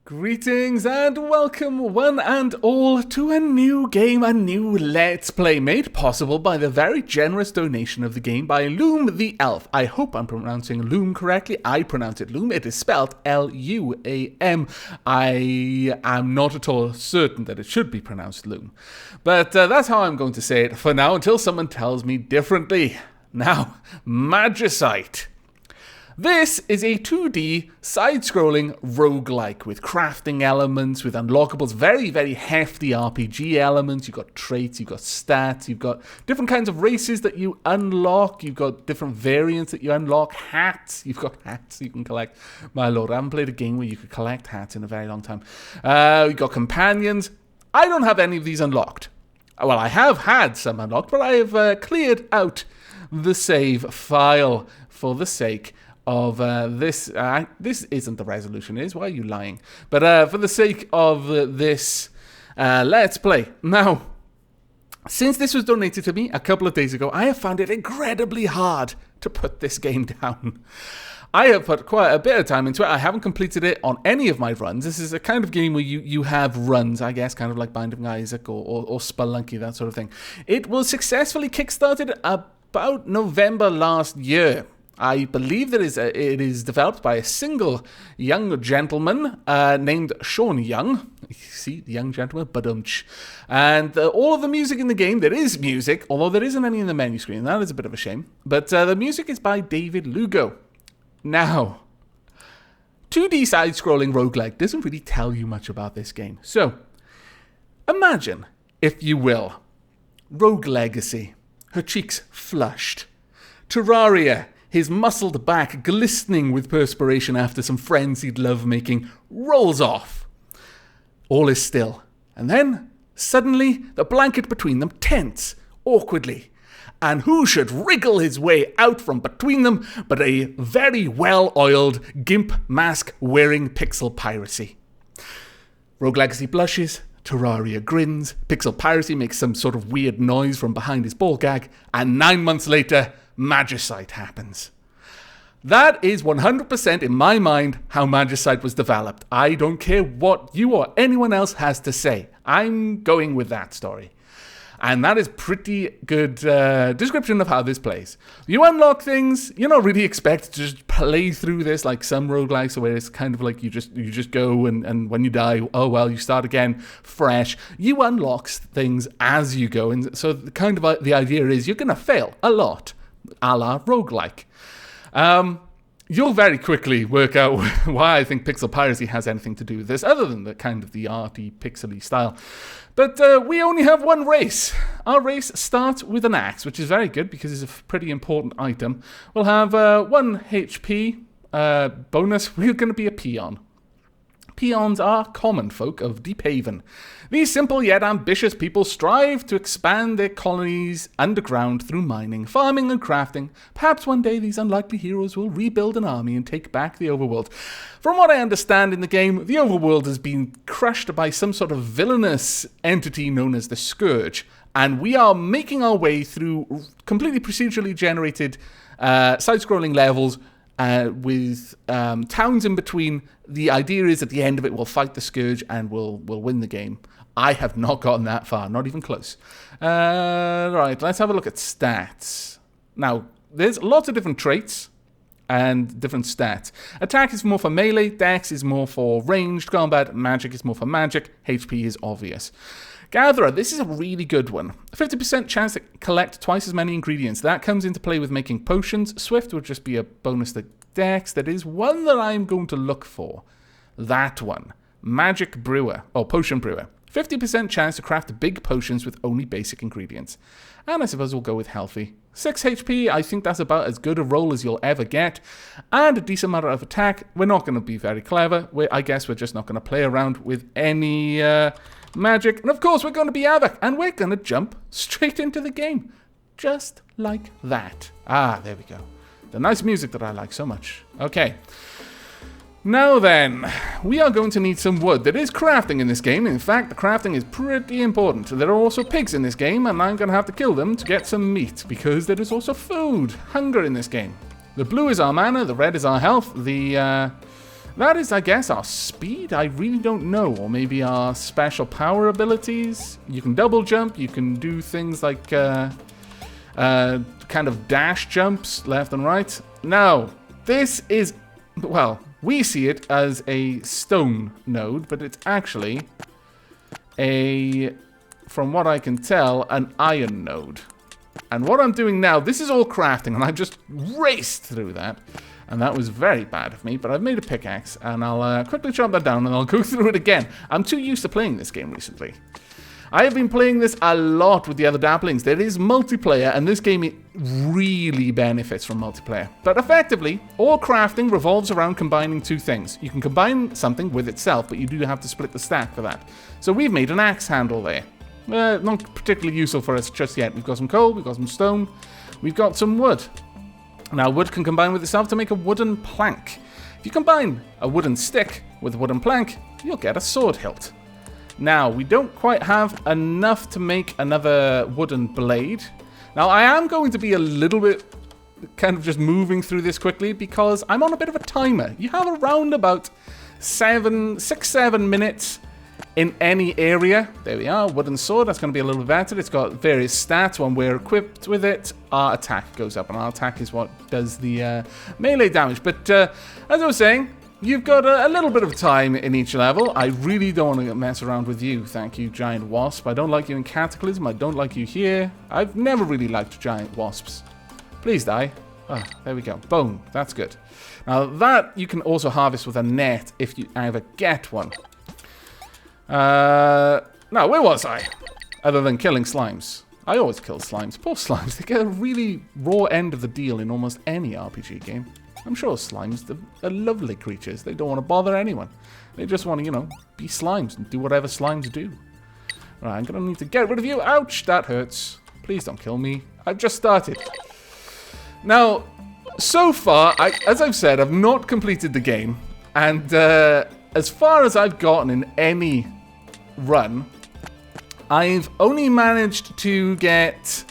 Greetings and welcome one and all to a new game, a new Let's Play made possible by the very generous donation of the game by Loom the Elf. I hope I'm pronouncing Loom correctly. I pronounce it Loom. It is spelled L-U-A-M. I am not at all certain that it should be pronounced Loom. But that's how I'm going to say it for now until someone tells me differently. Now, Magicite. This is a 2D, side-scrolling roguelike with crafting elements, with unlockables, very, very hefty RPG elements. You've got traits, you've got stats, you've got different kinds of races that you unlock, you've got different variants that you unlock, hats, you've got hats you can collect. My lord, I haven't played a game where you could collect hats in a very long time. You've got companions. I don't have any of these unlocked. Well, I have had some unlocked, but I have cleared out the save file for the sake of this. This isn't the resolution, is? Why are you lying? But for the sake of this Let's Play. Now, since this was donated to me a couple of days ago, I have found it incredibly hard to put this game down. I have put quite a bit of time into it. I haven't completed it on any of my runs. This is a kind of game where you have runs, I guess, kind of like Binding of Isaac or Spelunky, that sort of thing. It was successfully kickstarted about November last year. I believe that it is developed by a single young gentleman named Sean Young. See, the young gentleman, badumch. And all of the music in the game, there is music, although there isn't any in the menu screen. That is a bit of a shame. But the music is by David Lugo. Now, 2D side-scrolling roguelike doesn't really tell you much about this game. So, imagine, if you will, Rogue Legacy, her cheeks flushed. Terraria, his muscled back glistening with perspiration after some frenzied lovemaking, rolls off. All is still. And then, suddenly, the blanket between them tents, awkwardly. And who should wriggle his way out from between them but a very well-oiled, gimp mask-wearing Pixel Piracy. Rogue Legacy blushes, Terraria grins, Pixel Piracy makes some sort of weird noise from behind his ball gag, and 9 months later, Magicite happens. That is 100% in my mind how Magicite was developed. I don't care what you or anyone else has to say. I'm going with that story. And that is pretty good description of how this plays. You unlock things. You're not really expected to just play through this like some roguelikes where it's kind of like you just go and when you die, oh well, you start again fresh. You unlock things as you go. And so kind of the idea is you're going to fail a lot, a la roguelike. You'll very quickly work out why I think Pixel Piracy has anything to do with this, other than the kind of the arty, pixely style. But we only have one race. Our race starts with an axe, which is very good because it's a pretty important item. We'll have 1 HP bonus. We're going to be a peon. Peons are common folk of Deep Haven. These simple yet ambitious people strive to expand their colonies underground through mining, farming, and crafting. Perhaps one day these unlikely heroes will rebuild an army and take back the overworld. From what I understand in the game, the overworld has been crushed by some sort of villainous entity known as the Scourge, and we are making our way through completely procedurally generated side-scrolling levels with towns in between. The idea is at the end of it, we'll fight the Scourge and we'll win the game. I have not gotten that far, not even close. Right, let's have a look at stats. Now, there's lots of different traits and different stats. Attack is more for melee, Dex is more for ranged combat, Magic is more for magic, HP is obvious. Gatherer, this is a really good one. 50% chance to collect twice as many ingredients. That comes into play with making potions. Swift would just be a bonus to Dex. That is one that I'm going to look for. That one. Magic Brewer, or Potion Brewer. 50% chance to craft big potions with only basic ingredients. And I suppose we'll go with healthy. 6 HP, I think that's about as good a roll as you'll ever get. And a decent amount of attack. We're not going to be very clever. I guess we're just not going to play around with any magic. And of course, we're going to be Aavak. And we're going to jump straight into the game. Just like that. Ah, there we go. The nice music that I like so much. Okay. Now then, we are going to need some wood. There is crafting in this game. In fact, the crafting is pretty important. There are also pigs in this game, and I'm going to have to kill them to get some meat, because there is also food, hunger in this game. The blue is our mana, the red is our health, the That is, I guess, our speed. I really don't know. Or maybe our special power abilities. You can double jump. You can do things like kind of dash jumps left and right. Now, this is, well, we see it as a stone node, but it's actually from what I can tell, an iron node. And what I'm doing now, this is all crafting, and I just raced through that. And that was very bad of me, but I've made a pickaxe, and I'll quickly chop that down, and I'll go through it again. I'm too used to playing this game recently. I have been playing this a lot with the other Dapplings. There is multiplayer, and this game really benefits from multiplayer. But effectively, all crafting revolves around combining two things. You can combine something with itself, but you do have to split the stack for that. So we've made an axe handle there. Not particularly useful for us just yet. We've got some coal, we've got some stone, we've got some wood. Now, wood can combine with itself to make a wooden plank. If you combine a wooden stick with a wooden plank, you'll get a sword hilt. Now, we don't quite have enough to make another wooden blade. Now, I am going to be a little bit kind of just moving through this quickly because I'm on a bit of a timer. You have around about 6-7 minutes in any area. There we are, wooden sword. That's going to be a little bit better. It's got various stats. When we're equipped with it, our attack goes up, and our attack is what does the melee damage. But as I was saying, you've got a little bit of time in each level. I really don't want to mess around with you. Thank you, giant wasp. I don't like you in Cataclysm. I don't like you here. I've never really liked giant wasps. Please die. Oh, there we go. Bone. That's good. Now, that you can also harvest with a net if you ever get one. Now, where was I? Other than killing slimes. I always kill slimes. Poor slimes. They get a really raw end of the deal in almost any RPG game. I'm sure slimes are lovely creatures. They don't want to bother anyone. They just want to, you know, be slimes and do whatever slimes do. Right, I'm going to need to get rid of you. Ouch, that hurts. Please don't kill me. I've just started. Now, so far, as I've said, I've not completed the game. And as far as I've gotten in any run, I've only managed to get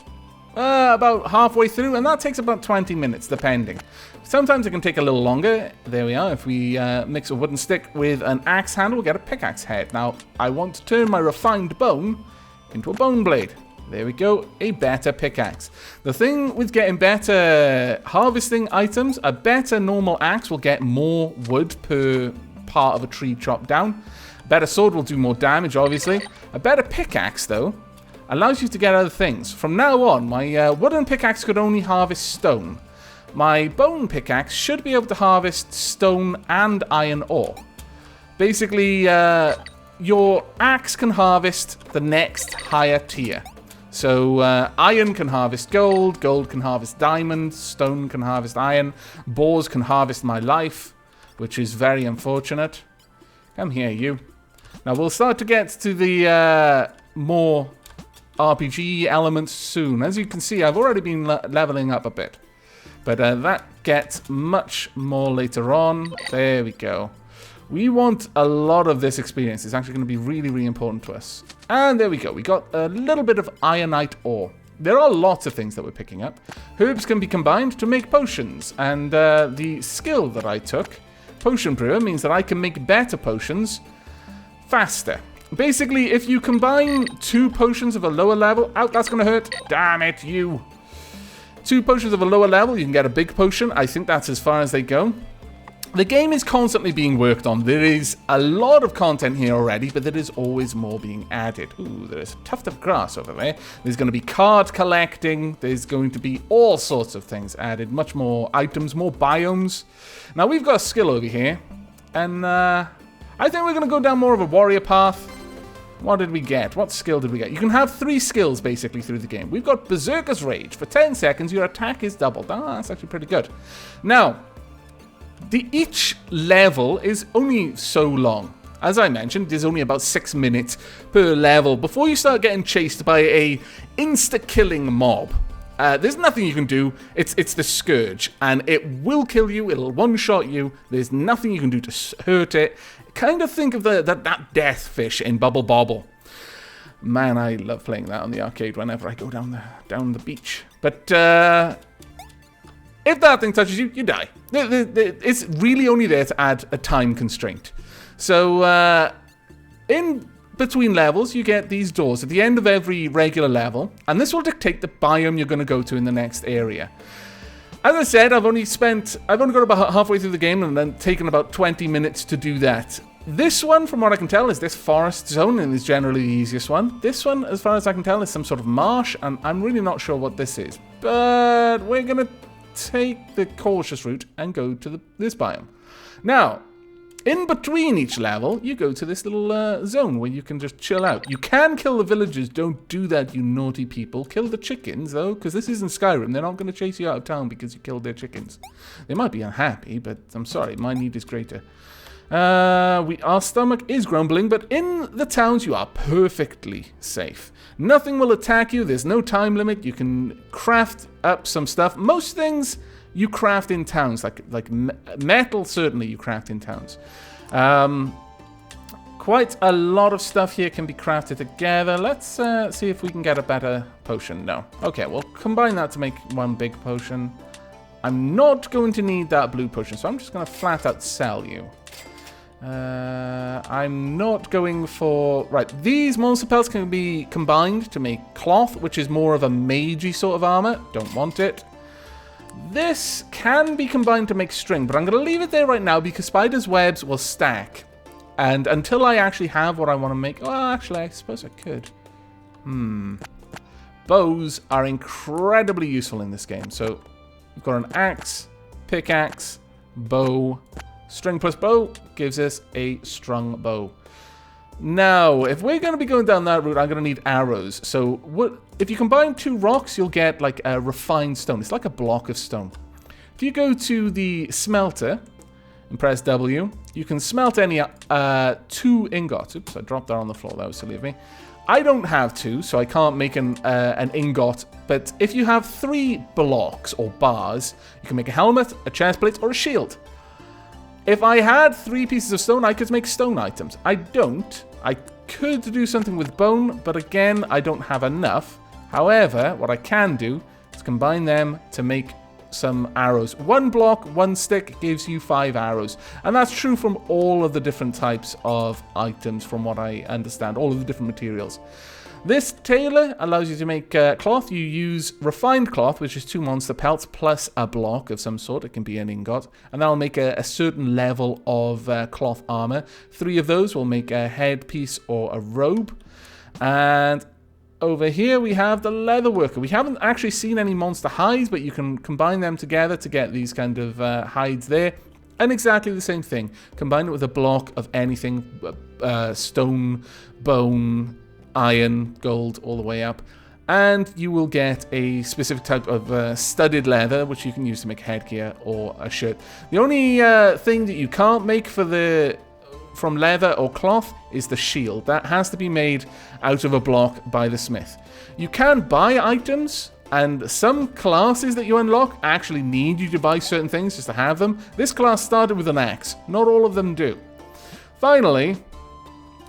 about halfway through, and that takes about 20 minutes, depending. Sometimes it can take a little longer. There we are. If we mix a wooden stick with an axe handle, we'll get a pickaxe head. Now, I want to turn my refined bone into a bone blade. There we go, a better pickaxe. The thing with getting better harvesting items, a better normal axe will get more wood per part of a tree chopped down. A better sword will do more damage, obviously. A better pickaxe, though, allows you to get other things. From now on, my wooden pickaxe could only harvest stone. My bone pickaxe should be able to harvest stone and iron ore. Basically, your axe can harvest the next higher tier. So, iron can harvest gold, gold can harvest diamond, stone can harvest iron, boars can harvest my life, which is very unfortunate. Come here, you. Now, we'll start to get to the more RPG elements soon. As you can see, I've already been leveling up a bit. But that gets much more later on. There we go. We want a lot of this experience. It's actually going to be really, really important to us. And there we go. We got a little bit of ironite ore. There are lots of things that we're picking up. Herbs can be combined to make potions. And the skill that I took, Potion Brewer, means that I can make better potions faster. Basically, if you combine 2 potions of a lower level... Ouch, that's going to hurt. Damn it, you. 2 potions of a lower level, you can get a big potion. I think that's as far as they go. The game is constantly being worked on. There is a lot of content here already, but there is always more being added. Ooh, there is a tuft of grass over there. There's going to be card collecting. There's going to be all sorts of things added. Much more items, more biomes. Now, we've got a skill over here. And I think we're going to go down more of a warrior path. What did we get? What skill did we get? You can have 3 skills, basically, through the game. We've got Berserker's Rage. For 10 seconds, your attack is doubled. Ah, that's actually pretty good. Now, each level is only so long. As I mentioned, there's only about 6 minutes per level before you start getting chased by a insta-killing mob. There's nothing you can do. It's the Scourge, and it will kill you. It'll one-shot you. There's nothing you can do to hurt it. Kind of think of that death fish in Bubble Bobble. Man, I love playing that on the arcade whenever I go down the beach. But If that thing touches you, you die. It's really only there to add a time constraint. So, in between levels, you get these doors at the end of every regular level, and this will dictate the biome you're going to go to in the next area. As I said, I've only got about halfway through the game and then taken about 20 minutes to do that. This one, from what I can tell, is this forest zone and is generally the easiest one. This one, as far as I can tell, is some sort of marsh, and I'm really not sure what this is. But we're going to take the cautious route and go to this biome. Now, in between each level, you go to this little zone where you can just chill out. You can kill the villagers. Don't do that, you naughty people. Kill the chickens, though, because this isn't Skyrim. They're not going to chase you out of town because you killed their chickens. They might be unhappy, but I'm sorry. My need is greater. Our stomach is grumbling, but in the towns, you are perfectly safe. Nothing will attack you. There's no time limit. You can craft up some stuff. Most things you craft in towns, like metal, certainly you craft in towns. Quite a lot of stuff here can be crafted together. Let's see if we can get a better potion. No. Okay, we'll combine that to make one big potion. I'm not going to need that blue potion, so I'm just going to flat out sell you. I'm not going for... Right, these monster pelts can be combined to make cloth, which is more of a magey sort of armor. Don't want it. This can be combined to make string, but I'm going to leave it there right now because spiders' webs will stack. And until I actually have what I want to make... Well, actually, I suppose I could. Bows are incredibly useful in this game. So, we've got an axe, pickaxe, bow. String plus bow gives us a strung bow. Now, if we're going to be going down that route, I'm going to need arrows. So, if you combine two rocks, you'll get like a refined stone. It's like a block of stone. If you go to the smelter and press W, you can smelt any 2 ingots. Oops, I dropped that on the floor. That was silly of me. I don't have 2, so I can't make an ingot. But if you have 3 blocks or bars, you can make a helmet, a chestplate, or a shield. If I had 3 pieces of stone, I could make stone items. I don't. I could do something with bone, but again, I don't have enough. However, what I can do is combine them to make some arrows. 1 block, 1 stick gives you 5 arrows. And that's true from all of the different types of items, from what I understand, all of the different materials. This tailor allows you to make cloth. You use refined cloth, which is 2 monster pelts plus a block of some sort. It can be an ingot. And that'll make a certain level of cloth armor. 3 of those will make a headpiece or a robe. And over here we have the leather worker. We haven't actually seen any monster hides, but you can combine them together to get these kind of hides there. And exactly the same thing. Combine it with a block of anything, stone, bone, iron, gold, all the way up, and you will get a specific type of studded leather, which you can use to make headgear or a shirt. The only thing that you can't make from leather or cloth is the shield. That has to be made out of a block by the smith. You can buy items, and some classes that you unlock actually need you to buy certain things just to have them. This class started with an axe. Not all of them do. Finally,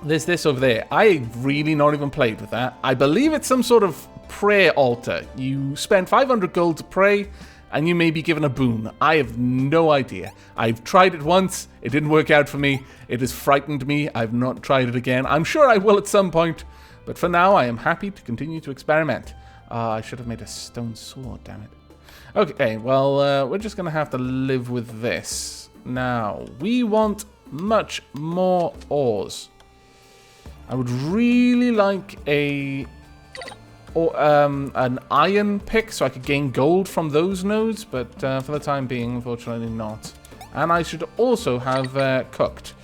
there's this over there. I've really not even played with that. I believe it's some sort of prayer altar. You spend 500 gold to pray, and you may be given a boon. I have no idea. I've tried it once. It didn't work out for me. It has frightened me. I've not tried it again. I'm sure I will at some point. But for now, I am happy to continue to experiment. I should have made a stone sword, damn it. Okay, well, we're just going to have to live with this. Now, we want much more ores. I would really like an iron pick so I could gain gold from those nodes, but for the time being, unfortunately not. And I should also have cooked.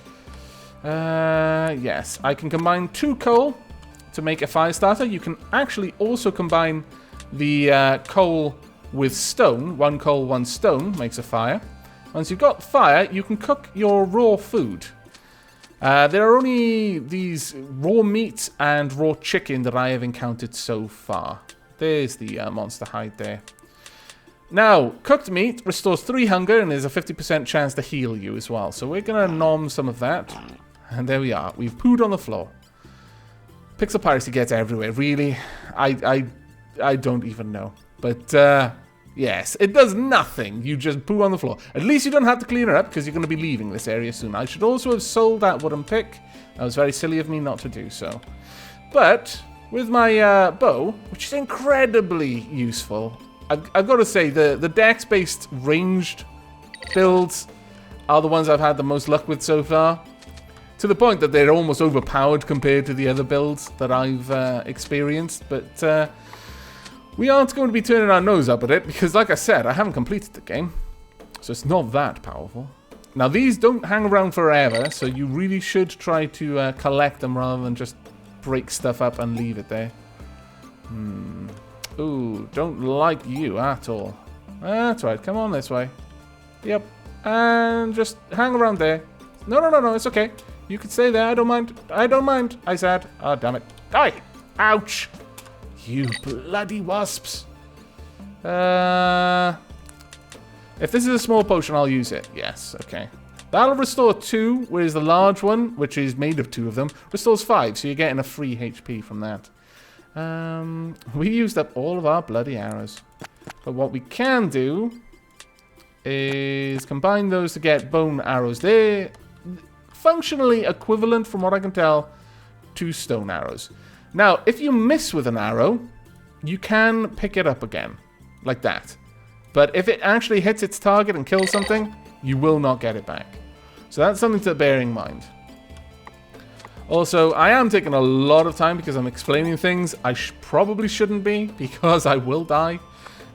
Yes, I can combine 2 coal to make a fire starter. You can actually also combine the coal with stone. 1 coal, 1 stone makes a fire. Once you've got fire, you can cook your raw food. There are only these raw meat and raw chicken that I have encountered so far. There's the monster hide there. Now, cooked meat restores 3 hunger and there's a 50% chance to heal you as well. So we're going to nom some of that. And there we are. We've pooed on the floor. Pixel piracy gets everywhere, really. I don't even know. But Yes, it does nothing. You just poo on the floor. At least you don't have to clean it up because you're going to be leaving this area soon. I should also have sold that wooden pick. That was very silly of me not to do so. But with my bow, which is incredibly useful, I've got to say the dex-based ranged builds are the ones I've had the most luck with so far. To the point that they're almost overpowered compared to the other builds that I've experienced. But we aren't going to be turning our nose up at it because, like I said, I haven't completed the game. So it's not that powerful. Now, these don't hang around forever, so you really should try to collect them rather than just break stuff up and leave it there. Ooh, don't like you at all. That's right, come on this way. Yep, and just hang around there. No, it's okay. You can stay there, I don't mind, I said. Oh, damn it. Die! Ouch! You bloody wasps. If this is a small potion, I'll use it. Yes, okay. That'll restore 2, whereas the large one, which is made of 2 of them, restores 5, so you're getting a free HP from that. We used up all of our bloody arrows. But what we can do is combine those to get bone arrows. They're functionally equivalent, from what I can tell, to stone arrows. Now, if you miss with an arrow, you can pick it up again, like that. But if it actually hits its target and kills something, you will not get it back. So that's something to bear in mind. Also, I am taking a lot of time because I'm explaining things I probably shouldn't be, because I will die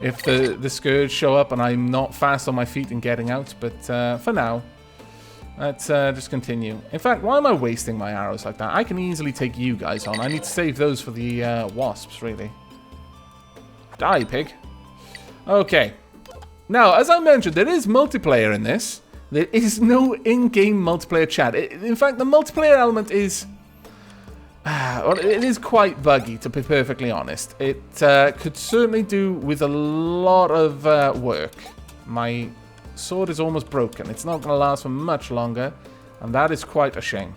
if the Scourge show up and I'm not fast on my feet and getting out. But for now, let's just continue. In fact, why am I wasting my arrows like that? I can easily take you guys on. I need to save those for the wasps, really. Die, pig. Okay. Now, as I mentioned, there is multiplayer in this. There is no in-game multiplayer chat. In fact, the multiplayer element is... well, it is quite buggy, to be perfectly honest. It could certainly do with a lot of work. My sword is almost broken. It's not going to last for much longer, and that is quite a shame.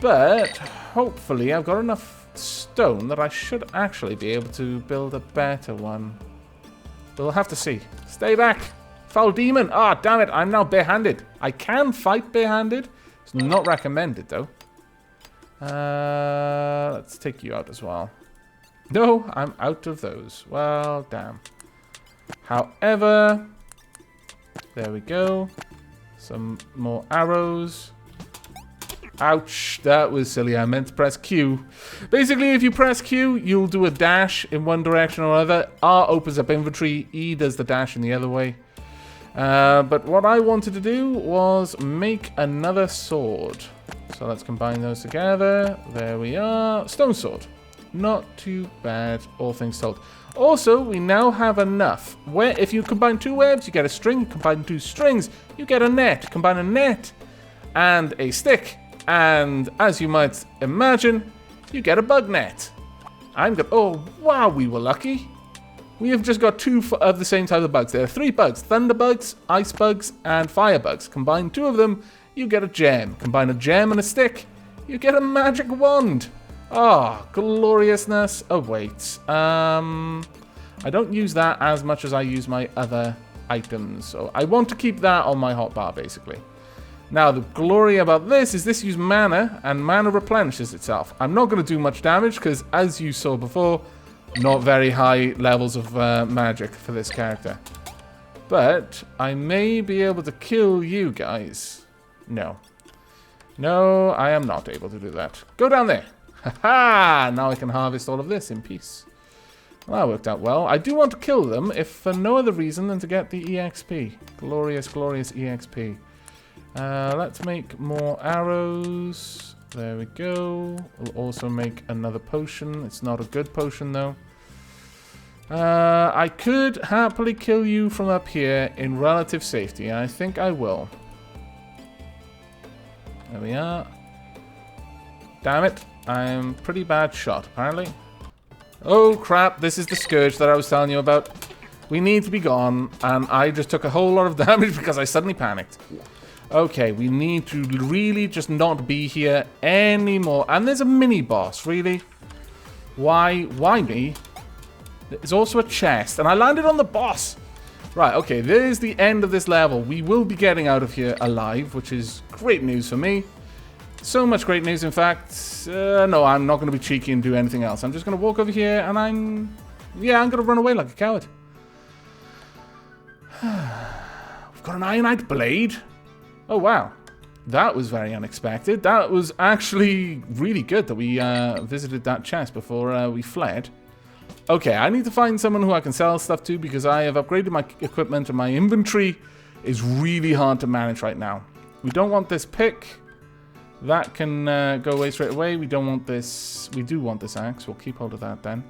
But hopefully I've got enough stone that I should actually be able to build a better one. We'll have to see. Stay back! Foul demon! Ah, damn it, I'm now barehanded. I can fight barehanded. It's not recommended, though. Let's take you out as well. No, I'm out of those. Well, damn. However, there we go. Some more arrows. Ouch, that was silly. I meant to press Q. Basically, if you press Q, you'll do a dash in one direction or other. R opens up inventory. E does the dash in the other way. But what I wanted to do was make another sword. So let's combine those together. There we are. Stone sword. Not too bad, all things told. Also, we now have enough. Where if you combine 2 webs, you get a string. Combine 2 strings, you get a net. Combine a net and a stick. And as you might imagine, you get a bug net. Oh, wow, we were lucky. We have just got 2 of the same type of bugs. There are 3 bugs: thunder bugs, ice bugs, and fire bugs. Combine 2 of them, you get a gem. Combine a gem and a stick, you get a magic wand. Ah, gloriousness awaits. I don't use that as much as I use my other items, so I want to keep that on my hotbar, basically. Now, the glory about this is this uses mana, and mana replenishes itself. I'm not going to do much damage, because as you saw before, not very high levels of magic for this character. But I may be able to kill you guys. No. No, I am not able to do that. Go down there. Ha-ha! Now I can harvest all of this in peace. Well, that worked out well. I do want to kill them, if for no other reason than to get the EXP. Glorious, glorious EXP. Let's make more arrows. There we go. We'll also make another potion. It's not a good potion, though. I could happily kill you from up here in relative safety, and I think I will. There we are. Damn it. I'm a pretty bad shot, apparently. Oh, crap. This is the Scourge that I was telling you about. We need to be gone, and I just took a whole lot of damage because I suddenly panicked. Okay, we need to really just not be here anymore. And there's a mini-boss, really? Why me? There's also a chest, and I landed on the boss. Right, okay, there's the end of this level. We will be getting out of here alive, which is great news for me. So much great news, in fact. No, I'm not going to be cheeky and do anything else. I'm just going to walk over here, and I'm going to run away like a coward. We've got an ironite blade. Oh, wow. That was very unexpected. That was actually really good that we visited that chest before we fled. Okay, I need to find someone who I can sell stuff to because I have upgraded my equipment and my inventory is really hard to manage right now. We don't want this pick. That can go away straight away. We don't want this. We do want this axe. We'll keep hold of that then.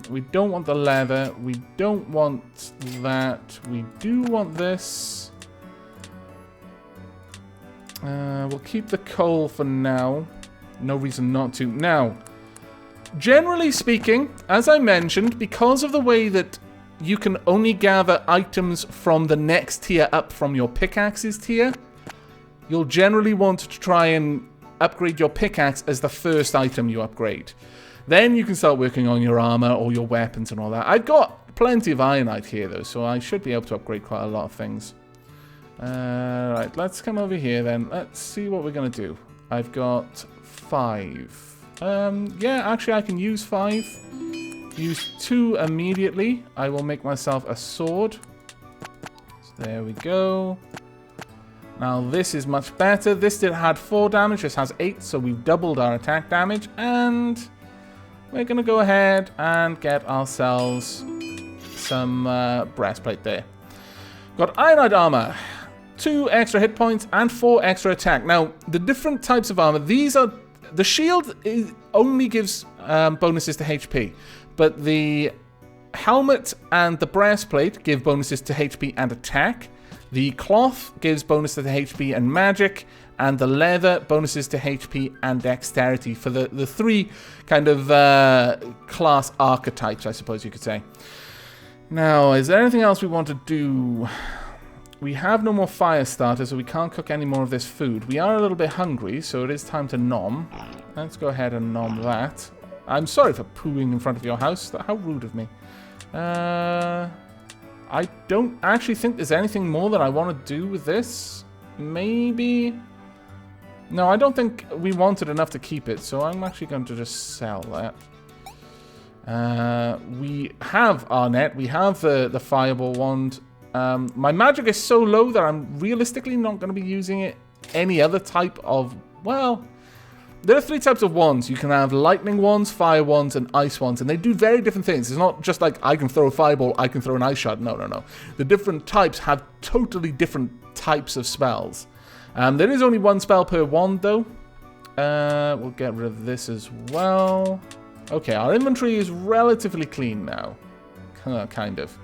We don't want the leather. We don't want that. We do want this. We'll keep the coal for now. No reason not to. Now, generally speaking, as I mentioned, because of the way that you can only gather items from the next tier up from your pickaxe's tier, you'll generally want to try and upgrade your pickaxe as the first item you upgrade. Then you can start working on your armor or your weapons and all that. I've got plenty of ironite here though, so I should be able to upgrade quite a lot of things. Right, let's come over here then. Let's see what we're going to do. I've got 5. Yeah, actually I can use 5. Use 2 immediately. I will make myself a sword. So there we go. Now this is much better. This had 4 damage. This has 8, so we've doubled our attack damage. And we're going to go ahead and get ourselves some breastplate there. Got ironite armor. 2 extra hit points and 4 extra attack. Now, the different types of armor, these are... The shield only gives bonuses to HP, but the helmet and the breastplate give bonuses to HP and attack. The cloth gives bonuses to HP and magic, and the leather bonuses to HP and dexterity for the 3 kind of class archetypes, I suppose you could say. Now, is there anything else we want to do? We have no more fire starters, so we can't cook any more of this food. We are a little bit hungry, so it is time to nom. Let's go ahead and nom that. I'm sorry for pooing in front of your house. How rude of me. I don't actually think there's anything more that I want to do with this. Maybe... No, I don't think we wanted enough to keep it, so I'm actually going to just sell that. We have our net. We have the fireball wand. My magic is so low that I'm realistically not going to be using it any other type of... Well, there are 3 types of wands. You can have lightning wands, fire wands, and ice wands, and they do very different things. It's not just like I can throw a fireball, I can throw an ice shot. No, no, no. The different types have totally different types of spells. There is only 1 spell per wand, though. We'll get rid of this as well. Okay, our inventory is relatively clean now. Kind of.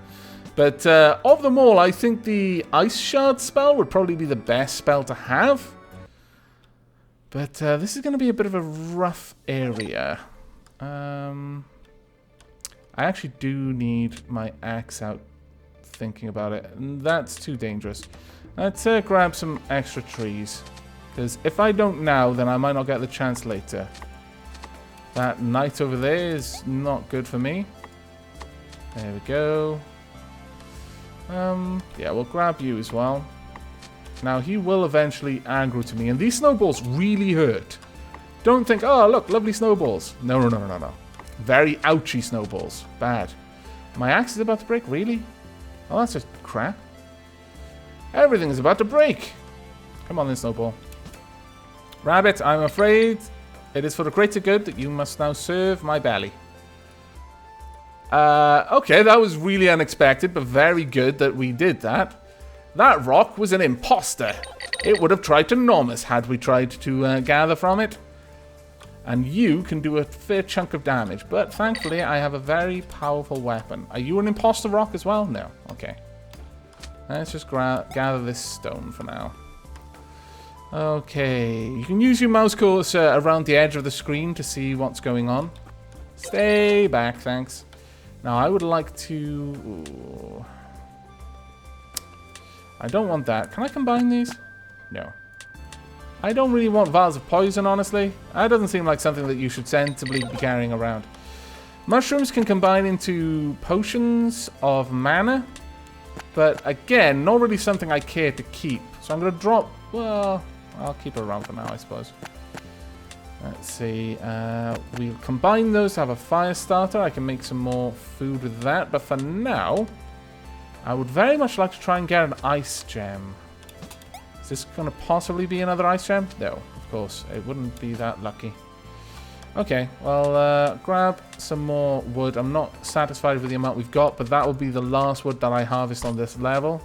But of them all, I think the Ice Shard spell would probably be the best spell to have. But this is going to be a bit of a rough area. I actually do need my axe out, thinking about it. And that's too dangerous. Let's grab some extra trees. Because if I don't now, then I might not get the chance later. That knight over there is not good for me. There we go. Yeah, we'll grab you as well. Now, he will eventually aggro to me, and these snowballs really hurt. Don't think, oh, look, lovely snowballs. No, no, no, no, no, no. Very ouchy snowballs. Bad. My axe is about to break, really? Oh, that's just crap. Everything is about to break. Come on then, snowball. Rabbit, I'm afraid it is for the greater good that you must now serve my belly. Okay, that was really unexpected, but very good that we did that. That rock was an imposter. It would have tried to nom us had we tried to gather from it. And you can do a fair chunk of damage, but thankfully I have a very powerful weapon. Are you an imposter rock as well? No. Okay. Let's just gather this stone for now. Okay, you can use your mouse cursor around the edge of the screen to see what's going on. Stay back, thanks. Now, I would like to... Ooh. I don't want that. Can I combine these? No. I don't really want vials of poison, honestly. That doesn't seem like something that you should sensibly be carrying around. Mushrooms can combine into potions of mana, but again, not really something I care to keep. So I'm going to drop, well, I'll keep it around for now, I suppose. Let's see, we'll combine those to have a fire starter. I can make some more food with that, but for now, I would very much like to try and get an ice gem. Is this going to possibly be another ice gem? No, of course, it wouldn't be that lucky. Okay, well, grab some more wood. I'm not satisfied with the amount we've got, but that will be the last wood that I harvest on this level.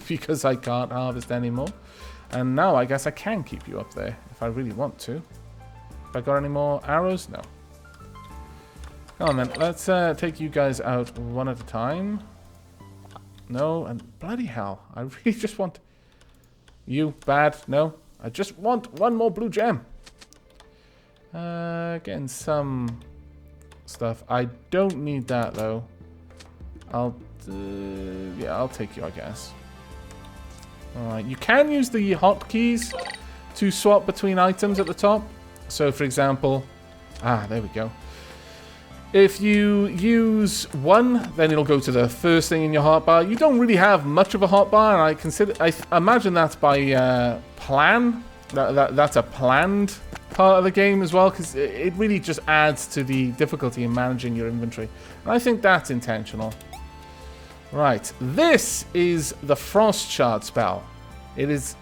Because I can't harvest anymore. And now I guess I can keep you up there if I really want to. Have I got any more arrows? No. Come on then, let's take you guys out one at a time. No, and bloody hell, I really just want... You, bad, no. I just want one more blue gem. Getting some stuff. I don't need that though. Yeah, I'll take you, I guess. Alright, you can use the hotkeys to swap between items at the top. So, for example, there we go. If you use one, then it'll go to the first thing in your hotbar. You don't really have much of a hotbar, and I imagine that's by plan. That's a planned part of the game as well, because it really just adds to the difficulty in managing your inventory. And I think that's intentional. Right, this is the Frost Shard spell. It is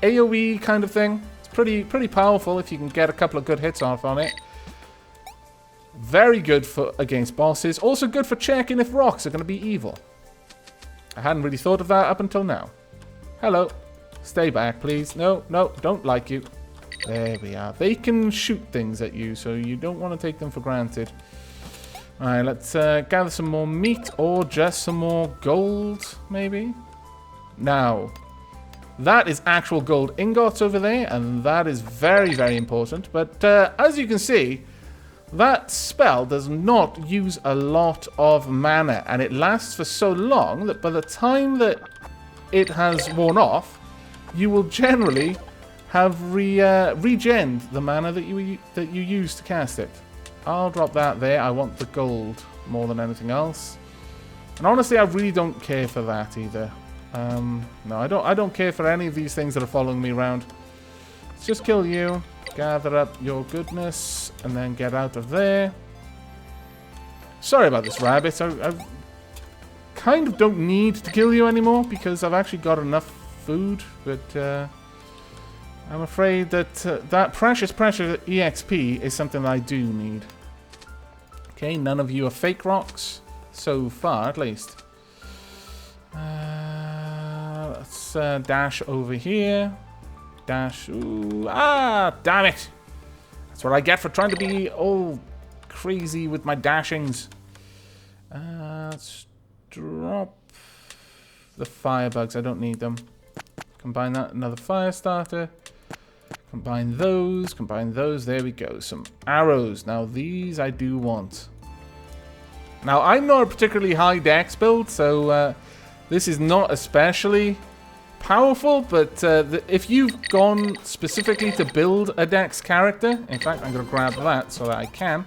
AoE kind of thing. It's pretty powerful if you can get a couple of good hits off on it. Very good for against bosses. Also good for checking if rocks are going to be evil. I hadn't really thought of that up until now. Hello. Stay back, please. No, no, don't like you. There we are. They can shoot things at you, so you don't want to take them for granted. Alright, let's gather some more meat or just some more gold, maybe? Now, that is actual gold ingots over there, and that is very, very important. But as you can see, that spell does not use a lot of mana, and it lasts for so long that by the time that it has worn off, you will generally have regened the mana that you use to cast it. I'll drop that there. I want the gold more than anything else. And honestly, I really don't care for that either. No, I don't care for any of these things that are following me around. Let's just kill you, gather up your goodness, and then get out of there. Sorry about this, rabbit. I kind of don't need to kill you anymore because I've actually got enough food, but I'm afraid that that precious EXP is something that I do need. Okay, none of you are fake rocks, so far at least. Let's dash over here. Dash. Ooh, damn it! That's what I get for trying to be all crazy with my dashings. Let's drop the firebugs. I don't need them. Combine that, another fire starter. Combine those, there we go. Some arrows. Now these I do want. Now I'm not a particularly high dex build, so this is not especially powerful, but if you've gone specifically to build a dex character, in fact I'm going to grab that so that I can.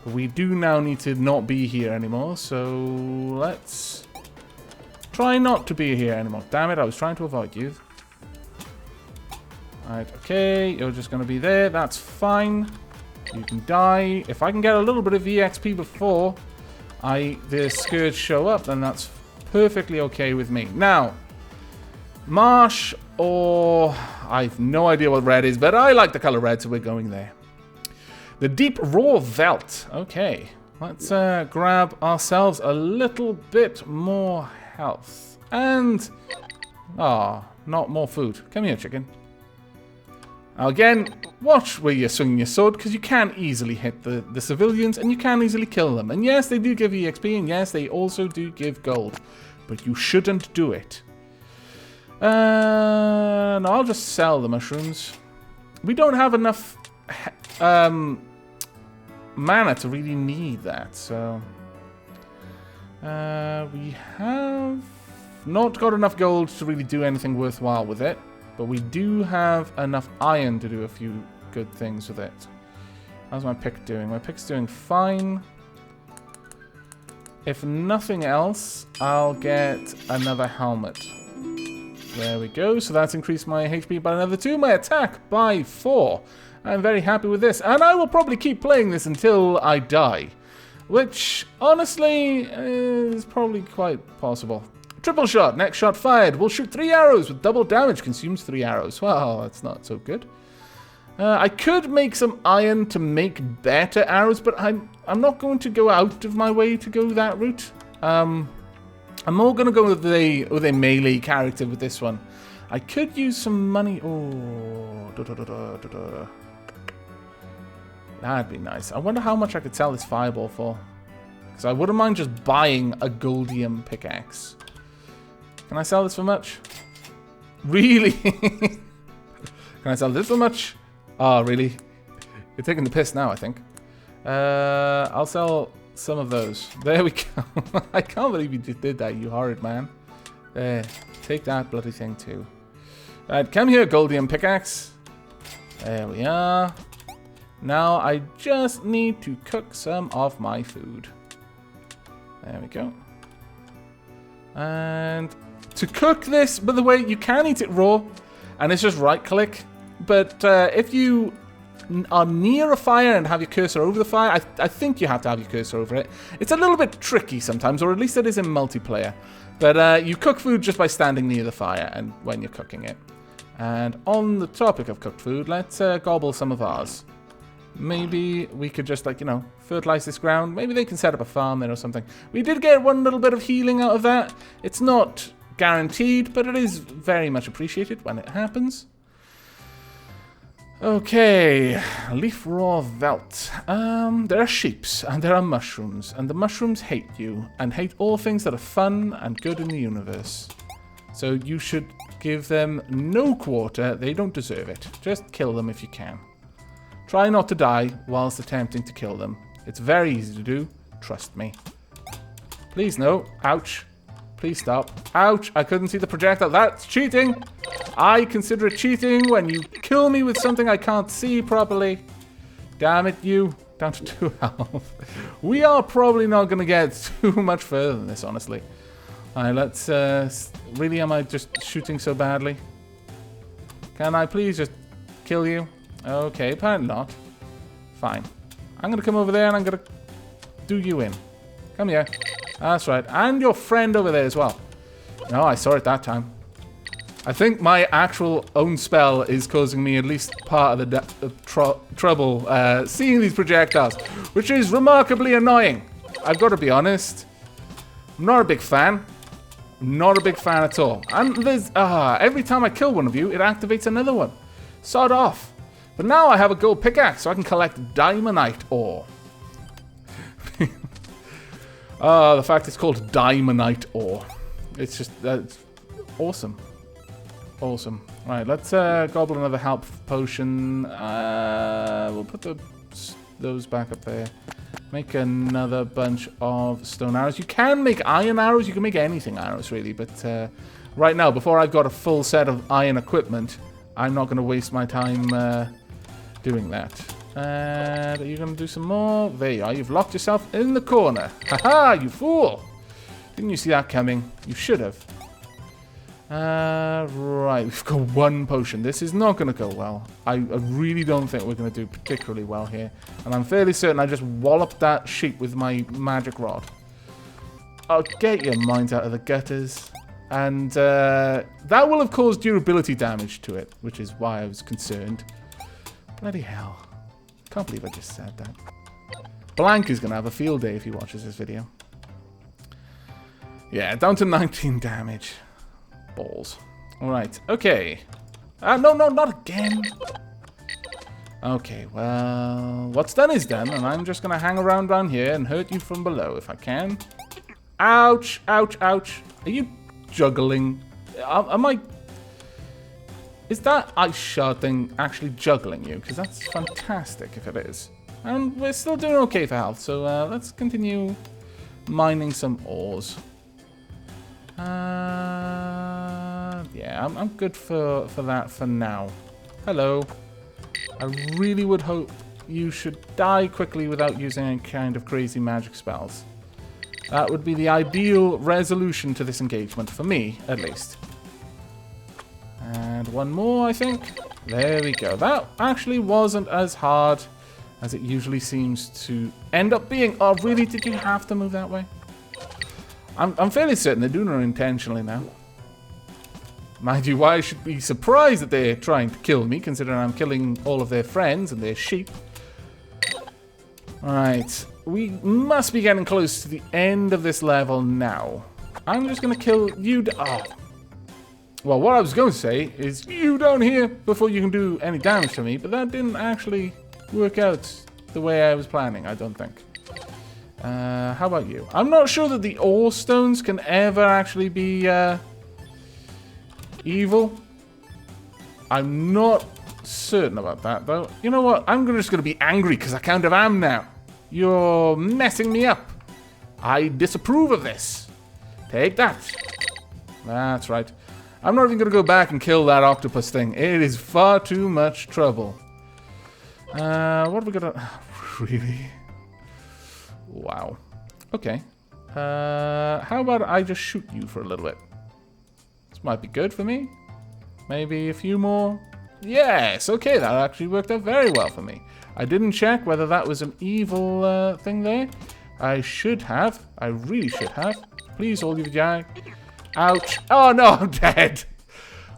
But we do now need to not be here anymore, so let's try not to be here anymore. Damn it, I was trying to avoid you. Alright, okay, you're just going to be there. That's fine. You can die. If I can get a little bit of EXP before the Scourge show up, then that's perfectly okay with me. Now, marsh or... I've no idea what red is, but I like the color red, so we're going there. The Deeproar Veldt. Okay, let's grab ourselves a little bit more health. And... not more food. Come here, chicken. Now again, watch where you're swinging your sword, because you can easily hit the civilians, and you can easily kill them. And yes, they do give EXP, and yes, they also do give gold. But you shouldn't do it. No, I'll just sell the mushrooms. We don't have enough mana to really need that, so... we have not got enough gold to really do anything worthwhile with it. But we do have enough iron to do a few good things with it. How's my pick doing? My pick's doing fine. If nothing else, I'll get another helmet. There we go. So that's increased my HP by another 2, my attack by 4. I'm very happy with this. And I will probably keep playing this until I die. Which, honestly, is probably quite possible. Triple shot. Next shot fired. We'll shoot 3 arrows with double damage. Consumes 3 arrows. Well, that's not so good. I could make some iron to make better arrows, but I'm not going to go out of my way to go that route. I'm more going to go with a melee character with this one. I could use some money. Oh, that'd be nice. I wonder how much I could sell this fireball for. Because I wouldn't mind just buying a goldium pickaxe. Can I sell this for much? Really? Can I sell this for much? Oh, really? You're taking the piss now, I think. I'll sell some of those. There we go. I can't believe you just did that, you horrid man. There. Take that bloody thing, too. Alright, come here, goldium pickaxe. There we are. Now I just need to cook some of my food. There we go. And to cook this, by the way, you can eat it raw. And it's just right-click. But if you are near a fire and have your cursor over the fire, I think you have to have your cursor over it. It's a little bit tricky sometimes, or at least it is in multiplayer. But you cook food just by standing near the fire and when you're cooking it. And on the topic of cooked food, let's gobble some of ours. Maybe we could just, like, you know, fertilize this ground. Maybe they can set up a farm there or something. We did get one little bit of healing out of that. It's not guaranteed, but it is very much appreciated when it happens. Okay, Leafroar Veldt. There are sheeps, and there are mushrooms, and the mushrooms hate you, and hate all things that are fun and good in the universe. So you should give them no quarter. They don't deserve it. Just kill them if you can. Try not to die whilst attempting to kill them. It's very easy to do. Trust me. Please no. Ouch. Please stop. Ouch. I couldn't see the projectile. That's cheating. I consider it cheating when you kill me with something I can't see properly. Damn it, you. Down to 2 health. We are probably not going to get too much further than this, honestly. Alright, let's... really, am I just shooting so badly? Can I please just kill you? Okay, apparently not. Fine. I'm going to come over there and I'm going to do you in. Come here. That's right. And your friend over there as well. No, I saw it that time. I think my actual own spell is causing me at least part of the trouble seeing these projectiles, which is remarkably annoying. I've got to be honest. I'm not a big fan. Not a big fan at all. And there's every time I kill one of you, it activates another one. Sod off. But now I have a gold pickaxe, so I can collect diamondite ore. The fact it's called diamondite ore. It's just, that's awesome. Awesome. Right, let's gobble another health potion. We'll put those back up there. Make another bunch of stone arrows. You can make iron arrows. You can make anything arrows, really. But right now, before I've got a full set of iron equipment, I'm not going to waste my time doing that. Are you going to do some more? There you are. You've locked yourself in the corner. Haha, you fool. Didn't you see that coming? You should have. Right, we've got 1 potion. This is not going to go well. I really don't think we're going to do particularly well here. And I'm fairly certain I just walloped that sheep with my magic rod. Oh, get your minds out of the gutters. And that will have caused durability damage to it, which is why I was concerned. Bloody hell. Can't believe I just said that. Blank is going to have a field day if he watches this video. Yeah, down to 19 damage. Balls. Alright, okay. No, not again. Okay, well, what's done is done, and I'm just going to hang around here and hurt you from below if I can. Ouch, ouch, ouch. Are you juggling? Am I... Is that ice shard thing actually juggling you? Because that's fantastic if it is. And we're still doing okay for health, so let's continue mining some ores. Yeah, I'm good for that for now. Hello. I really would hope you should die quickly without using any kind of crazy magic spells. That would be the ideal resolution to this engagement, for me, at least. And one more, I think. There we go. That actually wasn't as hard as it usually seems to end up being. Oh, really? Did you have to move that way? I'm fairly certain they're doing it unintentionally now. Mind you, why I should be surprised that they're trying to kill me, considering I'm killing all of their friends and their sheep. Alright. We must be getting close to the end of this level now. I'm just going to kill you. Oh. Well, what I was going to say is you down here before you can do any damage to me, but that didn't actually work out the way I was planning, I don't think. How about you? I'm not sure that the ore stones can ever actually be evil. I'm not certain about that, though. You know what? I'm just going to be angry because I kind of am now. You're messing me up. I disapprove of this. Take that. That's right. I'm not even going to go back and kill that octopus thing. It is far too much trouble. What have we got to... Really? Wow. Okay. How about I just shoot you for a little bit? This might be good for me. Maybe a few more. Yes, okay, that actually worked out very well for me. I didn't check whether that was an evil thing there. I should have. I really should have. Please, all you die. Ouch. Oh no, I'm dead.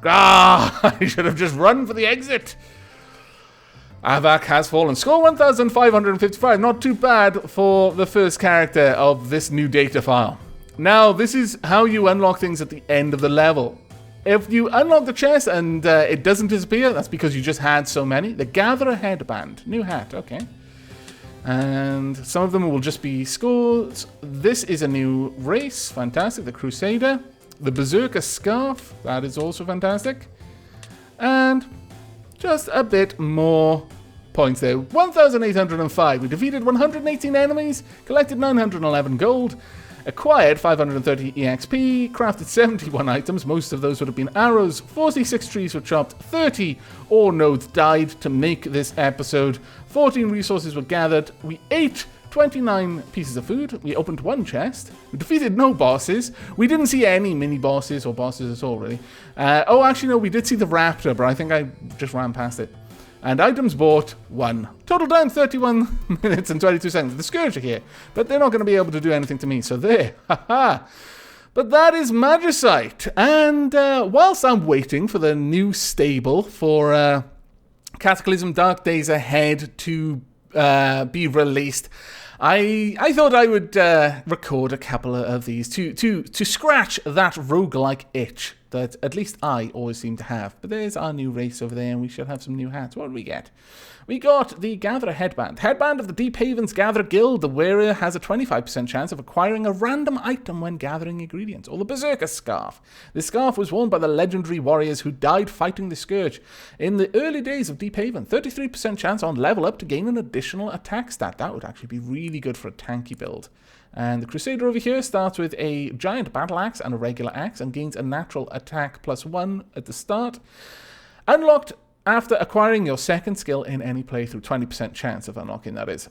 Ah, I should have just run for the exit. Aavak has fallen. Score 1,555. Not too bad for the first character of this new data file. Now, this is how you unlock things at the end of the level. If you unlock the chest and it doesn't disappear, that's because you just had so many. The Gatherer Headband. New hat, okay. And some of them will just be scores. This is a new race. Fantastic. The Crusader. The Berserker Scarf. That is also fantastic. And just a bit more points there. 1,805. We defeated 118 enemies, collected 911 gold, acquired 530 EXP, crafted 71 items. Most of those would have been arrows. 46 trees were chopped. 30 ore nodes died to make this episode. 14 resources were gathered. We ate 29 pieces of food. We opened one chest. We defeated no bosses. We didn't see any mini-bosses or bosses at all, really. Oh, actually, no, we did see the raptor, but I think I just ran past it. And items bought, 1. Total down 31 minutes and 22 seconds. The Scourge are here, but they're not going to be able to do anything to me, so there. Haha. But that is Magicite. And whilst I'm waiting for the new stable for Cataclysm Dark Days Ahead to be released, I thought I would record a couple of these to scratch that roguelike itch that at least I always seem to have. But there's our new race over there, and we should have some new hats. What did we get? We got the Gatherer Headband. Headband of the Deep Havens Gatherer Guild. The wearer has a 25% chance of acquiring a random item when gathering ingredients. Or the Berserker Scarf. This scarf was worn by the legendary warriors who died fighting the Scourge in the early days of Deep Haven. 33% chance on level up to gain an additional attack stat. That would actually be really good for a tanky build. And the Crusader over here starts with a giant battle axe and a regular axe and gains a natural attack +1 at the start. Unlocked after acquiring your second skill in any playthrough. 20% chance of unlocking, that is.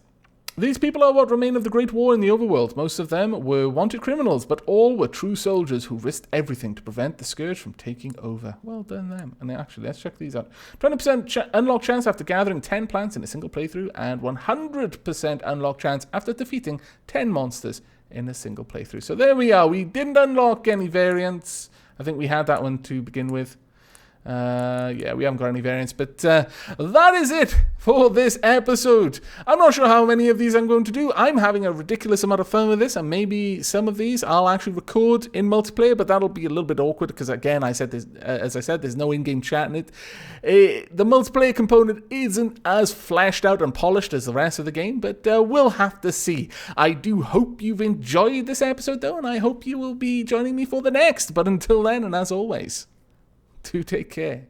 These people are what remain of the Great War in the Overworld. Most of them were wanted criminals, but all were true soldiers who risked everything to prevent the Scourge from taking over. Well done them. And actually, let's check these out. 20% unlock chance after gathering 10 plants in a single playthrough, and 100% unlock chance after defeating 10 monsters in a single playthrough. So there we are. We didn't unlock any variants. I think we had that one to begin with. Yeah, we haven't got any variants, but that is it for this episode. I'm not sure how many of these I'm going to do. I'm having a ridiculous amount of fun with this, and maybe some of these I'll actually record in multiplayer, but that'll be a little bit awkward because, again, as I said, there's no in-game chat in it. The multiplayer component isn't as fleshed out and polished as the rest of the game, but we'll have to see. I do hope you've enjoyed this episode, though, and I hope you will be joining me for the next. But until then, and as always, do take care.